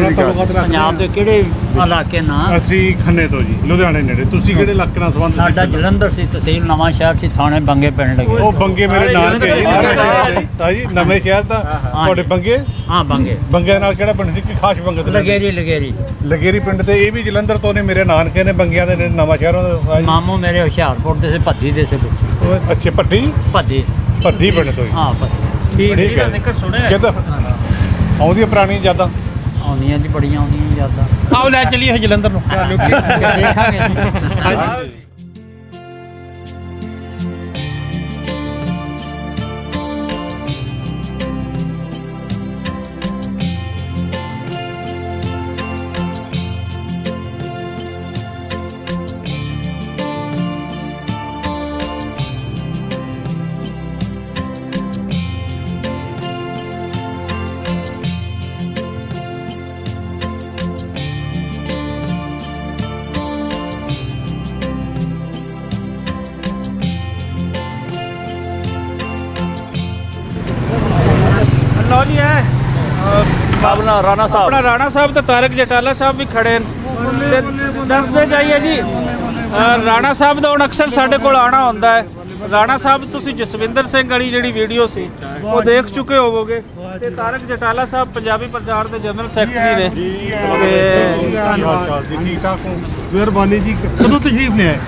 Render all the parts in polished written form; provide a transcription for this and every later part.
ਪੰਜਾਬ ਦੇ ਕਿਹੜੇ ਇਲਾਕੇ ਨਾਲ? ਅਸੀਂ ਖੰਨੇ ਤੋਂ ਜੀ, ਲੁਧਿਆਣੇ ਨੇੜੇ। ਤੁਸੀਂ ਕਿਹੜੇ ਇਲਾਕੇ ਨਾਲ ਸੰਬੰਧ? ਸਾਡਾ ਜਲੰਧਰ ਸੀ, ਤਹਿਸੀਲ ਨਵਾਂ ਸ਼ਹਿਰ ਸੀ, ਥਾਣੇ ਬੰਗੇ ਪਿੰਡ ਲੱਗੇ। ਉਹ ਬੰਗੇ ਮੇਰੇ ਨਾਨਕੇ ਜੀ, ਨਵੇਂ ਸ਼ਹਿਰ ਦਾ ਤੁਹਾਡੇ ਬੰਗੇ? ਹਾਂ ਬੰਗੇ। ਬੰਗੇ ਨਾਲ ਕਿਹੜਾ ਪਿੰਡ ਸੀ? ਖਾਸ ਬੰਗੇ ਤੋਂ? ਲਗੇਰੀ ਪਿੰਡ ਤੇ। ਇਹ ਵੀ ਜਲੰਧਰ ਤੋਂ ਨੇ, ਮੇਰੇ ਨਾਨਕੇ ਨੇ ਬੰਗਿਆਂ ਦੇ ਨਵਾਂ ਸ਼ਹਿਰੋਂ ਦਾ। ਮਾਮੂ ਮੇਰੇ ਹੁਸ਼ਿਆਰਪੁਰ ਦੇ ਸੀ, ਭੱਦੀ ਦੇ ਸੀ। ਅੱਛੇ, ਭੱਦੀ ਪਿੰਡ ਤੋਂ? ਹਾਂ ਠੀਕ ਹੈ। ਕਿੱਦਾਂ ਆਉਂਦੀਆਂ ਪੁਰਾਣੀਆਂ ਯਾਦਾਂ? ਆਉਂਦੀਆਂ ਜੀ, ਬੜੀਆਂ ਆਉਂਦੀਆਂ ਯਾਦਾਂ। ਆਓ ਲੈ ਚੱਲੀਏ ਜਲੰਧਰ ਨੂੰ, ਦੇਖਾਂਗੇ। ਲਓ ਜੀ ਹੈ ਆਪਣਾ ਰਾਣਾ ਸਾਹਿਬ, ਆਪਣਾ ਰਾਣਾ ਸਾਹਿਬ ਤੇ ਤਾਰਕ ਜਟਾਲਾ ਸਾਹਿਬ ਵੀ ਖੜੇ ਨੇ ਤੇ ਦੱਸਦੇ ਜਾਈਏ ਜੀ। ਰਾਣਾ ਸਾਹਿਬ ਦਾ ਹੁਣ ਅਕਸਰ ਸਾਡੇ ਕੋਲ ਆਉਣਾ ਹੁੰਦਾ ਹੈ। ਰਾਣਾ ਸਾਹਿਬ ਤੁਸੀਂ ਜਸਵਿੰਦਰ ਸਿੰਘ ਵਾਲੀ ਜਿਹੜੀ ਵੀਡੀਓ ਸੀ ਉਹ ਦੇਖ ਚੁੱਕੇ ਹੋਵੋਗੇ ਤੇ ਤਾਰਕ ਜਟਾਲਾ ਸਾਹਿਬ ਪੰਜਾਬੀ ਪ੍ਰਚਾਰ ਦੇ ਜਨਰਲ ਸੈਕਟਰੀ ਨੇ। ਠੀਕ ਠਾਕ ਹੋ? ਮਿਹਰਬਾਨੀ ਜੀ। ਕਦੋਂ ਤਸ਼ਰੀਫ ਨੇ ਆਏ?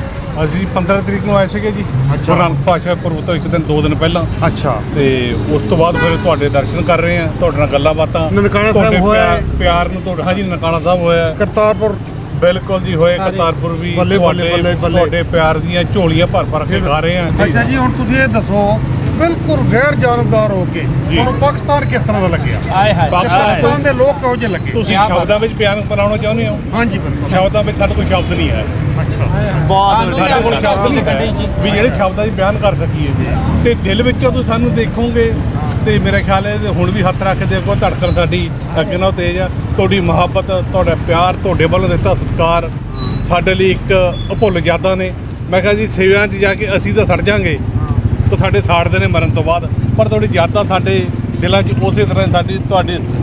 ਅਸੀਂ 15 ਤਰੀਕ ਨੂੰ ਆਏ ਸੀਗੇ ਜੀ। ਅੱਛਾ। ਰੰਗ ਭਾਸ਼ਾ ਪੁਰਬ ਤੋਂ ਇੱਕ ਦਿਨ 2 ਦਿਨ ਪਹਿਲਾਂ। ਅੱਛਾ। ਤੇ ਉਸ ਤੋਂ ਬਾਅਦ ਫਿਰ ਤੁਹਾਡੇ ਦਰਸ਼ਨ ਕਰ ਰਹੇ ਆ, ਤੁਹਾਡੇ ਨਾਲ ਗੱਲਾਂ ਬਾਤਾਂ। ਨਨਕਾਣਾ ਸਾਹਿਬ ਹੋਇਆ, ਪਿਆਰ ਨੂੰ ਤੁਹਾਡਾ। ਹਾਂਜੀ, ਨਨਕਾਣਾ ਸਾਹਿਬ ਹੋਇਆ, ਕਰਤਾਰਪੁਰ ਬਿਲਕੁਲ ਜੀ ਹੋਏ। ਕਰਤਾਰਪੁਰ ਵੀ ਤੁਹਾਡੇ ਪਿਆਰ ਦੀਆਂ ਝੋਲੀਆਂ ਭਰ ਭਰ ਕੇ ਖਾ ਰਹੇ ਆ। ਅੱਛਾ ਜੀ, ਹੁਣ ਤੁਸੀਂ ਇਹ ਦੱਸੋ, ਬਿਲਕੁਲ ਗੈਰ ਜਾਨਬਦਾਰ ਹੋ ਕੇ ਤੁਹਾਨੂੰ ਪਾਕਿਸਤਾਨ ਕਿਸ ਤਰ੍ਹਾਂ ਦਾ ਲੱਗਿਆ? ਪਾਕਿਸਤਾਨ ਦੇ ਲੋਕ ਕਿਹੋ ਜਿਹੇ ਲੱਗੇ? ਤੁਸੀਂ ਸ਼ਬਦਾਂ ਵਿੱਚ ਬਿਆਨ ਬਣਾਉਣਾ ਚਾਹੁੰਦੇ ਹੋ? ਹਾਂਜੀ ਬਿਲਕੁਲ। ਸ਼ਬਦਾਂ ਵਿੱਚ ਸਾਡੇ ਕੋਲ ਸ਼ਬਦ ਨਹੀਂ ਹੈ। ਅੱਛਾ। ਬਹੁਤ ਸਾਡੇ ਕੋਲ ਸ਼ਬਦ ਨਹੀਂ ਹੈ ਵੀ ਜਿਹੜੇ ਸ਼ਬਦਾਂ 'ਚ ਬਿਆਨ ਕਰ ਸਕੀਏ। ਤੇ ਦਿਲ ਵਿੱਚੋਂ ਤੁਸੀਂ ਸਾਨੂੰ ਦੇਖੋਗੇ ਤੇ ਮੇਰਾ ਖਿਆਲ ਹੈ ਹੁਣ ਵੀ ਹੱਥ ਰੱਖ ਕੇ ਦੇਖੋ, ਧੜਕਣ ਸਾਡੀ ਅੱਗੇ ਨਾਲੋਂ ਤੇਜ਼ ਆ। ਤੁਹਾਡੀ ਮੁਹੱਬਤ, ਤੁਹਾਡਾ ਪਿਆਰ, ਤੁਹਾਡੇ ਵੱਲੋਂ ਦਿੱਤਾ ਸਤਿਕਾਰ ਸਾਡੇ ਲਈ ਇੱਕ ਅਭੁੱਲ ਯਾਦਾਂ ਨੇ। ਮੈਂ ਕਿਹਾ ਜੀ, ਸੇਵਿਆਂ 'ਚ ਜਾ ਕੇ ਅਸੀਂ ਤਾਂ ਸੜ ਜਾਾਂਗੇ ਤਾਂ ਸਾਡੇ ਸਾੜਦੇ ਨੇ ਮਰਨ ਤੋਂ ਬਾਅਦ, ਪਰ ਤੁਹਾਡੀ ਯਾਦਾਂ ਸਾਡੇ ਦਿਲਾਂ 'ਚ ਉਸੇ ਤਰ੍ਹਾਂ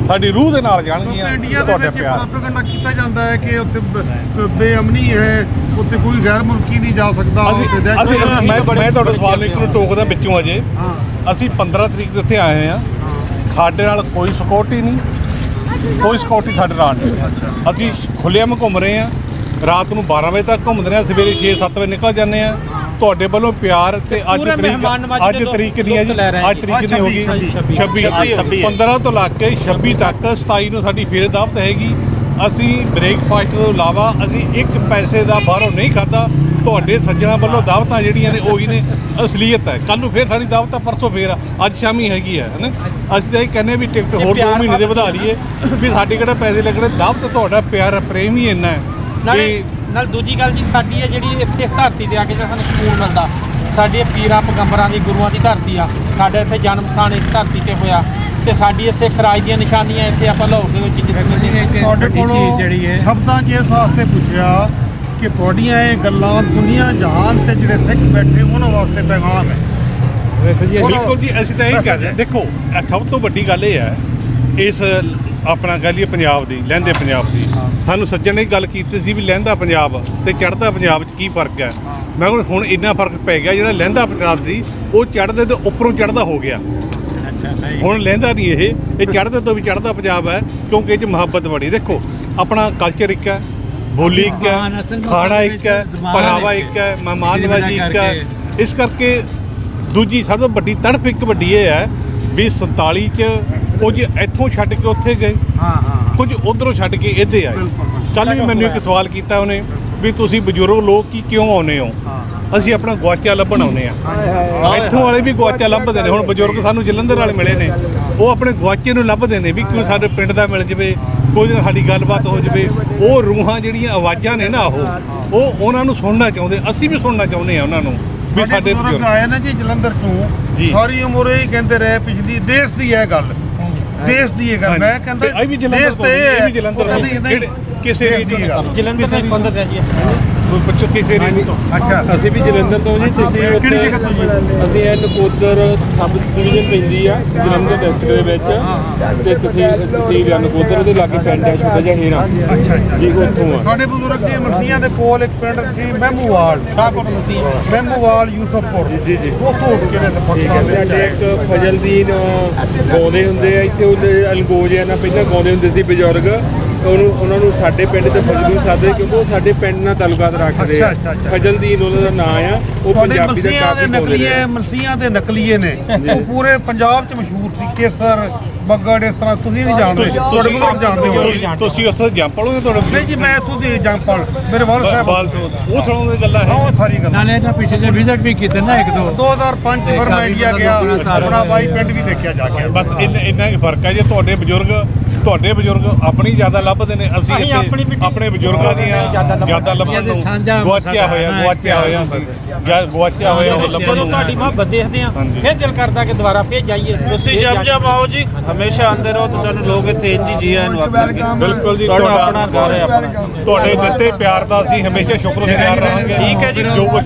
ਸਾਡੀ ਰੂਹ ਦੇ ਨਾਲ ਜਾਣਗੀਆਂ। ਇੰਡੀਆ ਦੇ ਵਿੱਚ ਪ੍ਰੋਪੇਗੈਂਡਾ ਕੀਤਾ ਜਾਂਦਾ ਹੈ ਕਿ ਉੱਥੇ ਬੇਅਮਨੀ ਹੈ, ਉੱਥੇ ਕੋਈ ਗੈਰ ਮੁਲਕੀ ਨਹੀਂ ਜਾ ਸਕਦਾ। ਮੈਂ ਤੁਹਾਡੇ ਸਵਾਲ ਨੂੰ ਇੱਕ ਨੂੰ ਟੋਕਦਾ ਵਿੱਚੋਂ ਅਜੇ। ਅਸੀਂ 15 ਤਰੀਕ ਉੱਥੇ ਆਏ ਹਾਂ, ਸਾਡੇ ਨਾਲ ਕੋਈ ਸਿਕਿਉਰਿਟੀ ਨਹੀਂ, ਕੋਈ ਸਿਕਿਉਰਿਟੀ ਸਾਡੇ ਨਾਲ ਨਹੀਂ। ਅਸੀਂ ਖੁੱਲ੍ਹੇਆਮ ਘੁੰਮ ਰਹੇ ਹਾਂ, ਰਾਤ ਨੂੰ 12 ਵਜੇ ਤੱਕ ਘੁੰਮਦੇ ਰਹੇ, ਸਵੇਰੇ 6-7 ਵਜੇ ਨਿਕਲ ਜਾਂਦੇ ਹਾਂ। ਤੁਹਾਡੇ ਵੱਲੋਂ ਪਿਆਰ ਤੇ ਅੱਜ ਤਰੀਕ ਨਹੀਂ ਹੈ ਜੀ, ਅੱਜ ਤਰੀਕ ਨਹੀਂ ਹੋ ਗਈ 26 15 ਤੋਂ ਲੱਗ ਕੇ 26 ਤੱਕ 27 ਨੂੰ ਸਾਡੀ ਫੇਰ ਦਾਵਤ ਹੈਗੀ। ਅਸੀਂ ਬ੍ਰੇਕਫਾਸਟ ਤੋਂ ਇਲਾਵਾ ਅਸੀਂ 1 ਪੈਸੇ ਦਾ ਬਾਹਰੋਂ ਨਹੀਂ ਖਾਧਾ। ਤੁਹਾਡੇ ਸੱਜਣਾ ਵੱਲੋਂ ਦਾਵਤਾਂ ਜਿਹੜੀਆਂ ਨੇ ਉਹੀ ਨੇ, ਅਸਲੀਅਤ ਹੈ। ਕੱਲ੍ਹ ਨੂੰ ਫੇਰ ਸਾਡੀ ਦਾਵਤ ਆ, ਪਰਸੋਂ ਫੇਰ ਆ, ਅੱਜ ਸ਼ਾਮੀ ਹੈਗੀ ਹੈ ਨਾ। ਅਸੀਂ ਤਾਂ ਇਹ ਕਹਿੰਦੇ ਵੀ ਟਿਕਟ ਹੋਰ 2 ਮਹੀਨੇ ਦੇ ਵਧਾ ਲਈਏ ਵੀ ਸਾਡੇ ਕਿਹੜਾ ਪੈਸੇ ਲੱਗਣੇ। ਦਾਵਤ ਤੁਹਾਡਾ ਪਿਆਰ ਪ੍ਰੇਮ ਹੀ ਇੰਨਾ ਹੈ। ਨਾਲ ਦੂਜੀ ਗੱਲ ਜੀ, ਸਾਡੀ ਹੈ ਜਿਹੜੀ ਇੱਥੇ ਧਰਤੀ ਤੇ ਆ ਕੇ ਜਿਹੜਾ ਸਾਨੂੰ ਸਕੂਨ ਮਿਲਦਾ, ਸਾਡੇ ਪੀਰਾਂ ਪਗੰਬਰਾਂ ਦੀ, ਗੁਰੂਆਂ ਦੀ ਧਰਤੀ ਆ। ਸਾਡੇ ਇੱਥੇ ਜਨਮ ਸਥਾਨ ਇਸ ਧਰਤੀ ਤੇ ਹੋਇਆ ਤੇ ਸਾਡੀ ਇੱਥੇ ਖਰਾਜ ਦੀਆਂ ਨਿਸ਼ਾਨੀਆਂ ਇੱਥੇ ਆਪਾਂ ਲਾਹੌਰ ਦੇ ਵਿੱਚ ਤੁਹਾਡੇ ਕੋਲੋਂ ਸ਼ਬਦਾਂ 'ਚ ਇਸ ਵਾਸਤੇ ਪੁੱਛਿਆ ਕਿ ਤੁਹਾਡੀਆਂ ਇਹ ਗੱਲਾਂ ਦੁਨੀਆ ਜਹਾਨ ਤੇ ਜਿਹੜੇ ਸਿੱਖ ਬੈਠੇ ਉਹਨਾਂ ਵਾਸਤੇ ਪੈਗਾਮ ਹੈ। ਬਿਲਕੁਲ ਜੀ, ਅਸੀਂ ਤਾਂ ਇਹ ਕਹਿੰਦੇ। ਦੇਖੋ, ਸਭ ਤੋਂ ਵੱਡੀ ਗੱਲ ਇਹ ਹੈ ਇਸ ਆਪਣਾ ਕਹਿ ਲਈਏ ਪੰਜਾਬ ਦੀ, ਲਹਿੰਦੇ ਪੰਜਾਬ ਦੀ। ਸਾਨੂੰ ਸੱਜਣ ਨੇ ਗੱਲ ਕੀਤੀ ਸੀ ਵੀ ਲਹਿੰਦਾ ਪੰਜਾਬ ਤੇ ਚੜ੍ਹਦਾ ਪੰਜਾਬ 'ਚ ਕੀ ਫਰਕ ਹੈ। ਮੈਂ ਹੁਣ ਇੰਨਾ ਫਰਕ ਪੈ ਗਿਆ, ਜਿਹੜਾ ਲਹਿੰਦਾ ਪੰਜਾਬ ਸੀ ਉਹ ਚੜ੍ਹਦੇ ਤੋਂ ਉੱਪਰੋਂ ਚੜ੍ਹਦਾ ਹੋ ਗਿਆ। ਹੁਣ ਲਹਿੰਦਾ ਨਹੀਂ, ਇਹ ਚੜ੍ਹਦੇ ਤੋਂ ਵੀ ਚੜ੍ਹਦਾ ਪੰਜਾਬ ਹੈ, ਕਿਉਂਕਿ ਇਹ 'ਚ ਮੁਹੱਬਤ ਬੜੀ। ਦੇਖੋ, ਆਪਣਾ ਕਲਚਰ ਇੱਕ ਹੈ, ਬੋਲੀ ਇੱਕ ਹੈ, ਖਾਣਾ ਇੱਕ ਹੈ, ਪਹਿਰਾਵਾ ਇੱਕ ਹੈ, ਮਹਿਮਾਨ ਨਵਾਜ਼ੀ ਇੱਕ ਹੈ। ਇਸ ਕਰਕੇ ਦੂਜੀ ਸਭ ਤੋਂ ਵੱਡੀ ਤੜਫ ਇੱਕ ਵੱਡੀ ਇਹ ਹੈ ਵੀ 47 'ਚ ਕੁਝ ਇੱਥੋਂ ਛੱਡ ਕੇ ਉੱਥੇ ਗਏ, ਕੁਝ ਉੱਧਰੋਂ ਛੱਡ ਕੇ ਇੱਥੇ ਆਏ। ਕੱਲ੍ਹ ਵੀ ਮੈਨੂੰ ਇੱਕ ਸਵਾਲ ਕੀਤਾ ਉਹਨੇ ਵੀ ਤੁਸੀਂ ਬਜ਼ੁਰਗ ਲੋਕ ਕਿਉਂ ਆਉਂਦੇ ਹੋ? ਅਸੀਂ ਆਪਣਾ ਗੁਆਚਾ ਲੱਭਣ ਆਉਂਦੇ ਹਾਂ। ਇੱਥੋਂ ਵਾਲੇ ਵੀ ਗੁਆਚਾ ਲੱਭਦੇ ਨੇ। ਹੁਣ ਬਜ਼ੁਰਗ ਸਾਨੂੰ ਜਲੰਧਰ ਵਾਲੇ ਮਿਲੇ ਨੇ, ਉਹ ਆਪਣੇ ਗੁਆਚੇ ਨੂੰ ਲੱਭਦੇ ਨੇ ਵੀ ਕਿਉਂ ਸਾਡੇ ਪਿੰਡ ਦਾ ਮਿਲ ਜਾਵੇ, ਕੋਈ ਦਿਨ ਸਾਡੀ ਗੱਲਬਾਤ ਹੋ ਜਾਵੇ। ਉਹ ਰੂਹਾਂ ਜਿਹੜੀਆਂ ਆਵਾਜ਼ਾਂ ਨੇ ਨਾ, ਉਹ ਉਹਨਾਂ ਨੂੰ ਸੁਣਨਾ ਚਾਹੁੰਦੇ, ਅਸੀਂ ਵੀ ਸੁਣਨਾ ਚਾਹੁੰਦੇ ਹਾਂ ਉਹਨਾਂ ਨੂੰ ਵੀ ਸਾਡੇ ਬਜ਼ੁਰਗ ਆਏ ਨੇ ਜੀ ਜਲੰਧਰ ਤੋਂ, ਸਾਰੀ ਉਮਰ ਇਹ ਕਹਿੰਦੇ ਰਹੇ ਪਿਛਲੀ ਦੇਸ਼ ਦੀ ਇਹ ਗੱਲ, ਦੇਸ਼ ਦੀ ਇਹ ਗੱਲ। ਮੈਂ ਕਹਿੰਦਾ ਦੇਸ਼ ਤੇ ਇਹ ਹੈ ਕਿਸੇ ਦੀ ਜਲੰਧਰ ਦਾ ਸੰਬੰਧ ਹੈ ਜੀ। ਪੁੱਛੋ ਕਿਸੇ ਨੇ ਤੋਂ ਅੱਛਾ ਅਸੀਂ ਵੀ ਜਲੰਧਰ ਤੋਂ ਜੀ। ਤੁਸੀਂ ਕਿਹੜੀ ਜਗ੍ਹਾ ਤੋਂ ਜੀ? ਅਸੀਂ ਇਹ ਨਕੋਦਰ ਸਬ ਡਿਵੀਜ਼ਨ ਪੈਂਦੀ ਆ ਜਲੰਧਰ ਡਿਸਟ੍ਰਿਕਟ ਦੇ ਵਿੱਚ, ਤੇ ਤਹਿਸੀਲ ਨਕੋਦਰ ਉਹਦੇ ਲਾਗੇ ਪਿੰਡ ਆ ਛੋਟਾ ਜਿਹਾ ਹੀਰਾ ਅੱਛਾ ਅੱਛਾ ਜੀ, ਉੱਥੋਂ ਆ। ਸਾਡੇ ਬਜ਼ੁਰਗ ਦੇ ਮਰਸੀਆਂ ਦੇ ਕੋਲ ਇੱਕ ਪਿੰਡ ਸੀ ਮਹਿਮੂਵਾਲ, ਮਹਿਮੂਵਾਲ ਯੂਸਫਪੁਰ ਜੀ ਜੀ, ਉੱਥੋਂ ਉੱਠ ਕੇ ਨੇ ਤੇ ਪਾਕਿਸਤਾਨ ਦੇ ਵਿੱਚ ਸਾਡੇ ਆਏ। ਇੱਕ ਫਜ਼ਲਦੀਨ ਗਾਉਂਦੇ ਹੁੰਦੇ ਆ ਇੱਥੇ, ਉਹਦੇ ਅਲਗੋਜਿਆਂ ਨਾਲ ਪਹਿਲਾਂ ਗਾਉਂਦੇ ਹੁੰਦੇ ਸੀ ਬਜ਼ੁਰਗ। ਉਹਨਾਂ ਨੂੰ ਸਾਡੇ ਪਿੰਡ ਤੇ ਫਜ਼ਲਦੀਨ ਸਾਦੇ, ਕਿਉਂਕਿ ਉਹ ਸਾਡੇ ਪਿੰਡ ਨਾਲ ਤਾਲੁਕਾਤ ਰੱਖਦੇ ਆ। ਅੱਛਾ, ਅੱਛਾ। ਫਜ਼ਲਦੀਨ ਉਹਨਾਂ ਦਾ ਨਾਂ ਆ, ਉਹ ਤੁਹਾਡੇ ਪੰਜਾਬੀ ਦਾ ਮਰਸੀਆਂ ਦੇ ਕਾਫੀ ਬੋਲਦੇ ਨਕਲੀਏ, ਆ। ਮਰਸੀਆਂ ਦੇ ਨਕਲੀਏ ਨੇ ਉਹ ਪੂਰੇ ਪੰਜਾਬ 'ਚ ਮਸ਼ਹੂਰ ਸੀ। ਕੇਸਰ ਬੱਗੜ ਇਸ ਤਰ੍ਹਾਂ ਤੁਸੀਂ ਨਹੀਂ ਜਾਣਦੇ, ਤੁਹਾਡੇ ਬਜ਼ੁਰਗ ਜਾਣਦੇ ਹੋ। ਤੁਸੀਂ ਉੱਥੇ ਜੰਪ ਪੜੋਗੇ ਤੁਹਾਡੇ ਨਹੀਂ ਜੀ, ਮੈਂ ਇੱਥੋਂ ਦੀ ਜੰਪਲ ਮੇਰੇ ਵਾਲ ਸਾਹਿਬ ਬਾਲ ਤੋਂ ਉਹ ਸੁਣਾਉਣ ਦੀ ਗੱਲਾਂ ਹਾਂ ਹੈ। ਉਹ ਸਾਰੀ ਗੱਲ ਨਾਲੇ ਇਹਨਾਂ ਪਿੱਛੇ ਜੇ ਵਿਜ਼ਿਟ ਵੀ ਕੀਤੇ ਨਾ ਇੱਕ ਦੋ 2005 ਚ ਫਿਰ ਮੈਂ ਇੰਡੀਆ ਗਿਆ, ਆਪਣਾ ਬਾਈ ਪਿੰਡ ਵੀ ਦੇਖਿਆ ਜਾ ਕੇ। ਬਸ ਇੰਨਾ ਹੀ ਫਰਕ ਹੈ ਜੇ ਤੁਹਾਡੇ ਬਜ਼ੁਰਗ ਆਪਣੀ ਜ਼ਿਆਦਾ ਲੱਭਦੇ ਨੇ, ਅਸੀਂ ਇੱਥੇ ਆਪਣੇ ਬਜ਼ੁਰਗਾਂ ਦੀਆਂ ਜ਼ਿਆਦਾ ਲੱਭਣ ਨੂੰ ਗਵਾਚਿਆ ਹੋਇਆ ਉਹ ਲੱਭਣ ਨੂੰ। ਤੁਹਾਡੀ ਮੁਹੱਬਤ ਦੇਖਦੇ ਆ, ਹਾਂਜੀ। ਫਿਰ ਦਿਲ ਕਰਦਾ ਕਿ ਦੁਬਾਰਾ ਫੇਰ ਜਾਈਏ। ਤੁਸੀਂ ਜਬ ਆਓ ਜੀ, ਹਮੇਸ਼ਾ ਆਉਂਦੇ ਰਹੋ ਤੇ ਤੁਹਾਨੂੰ ਲੋਕ ਇੱਥੇ ਇੰਜ ਹੀ ਜੀ ਆਇਆਂ ਨੂੰ ਆਖਣਗੇ। ਬਿਲਕੁਲ ਜੀ, ਤੁਹਾਡਾ ਆਪਣਾ ਘਰ ਹੈ ਆਪਣਾ। ਤੁਹਾਡੇ ਦਿੱਤੇ ਪਿਆਰ ਦਾ ਅਸੀਂ ਹਮੇਸ਼ਾ ਸ਼ੁਕਰਗੁਜ਼ਾਰ ਰਹਾਂਗੇ। ਠੀਕ ਹੈ ਜੀ। ਜੋ ਕੁਛ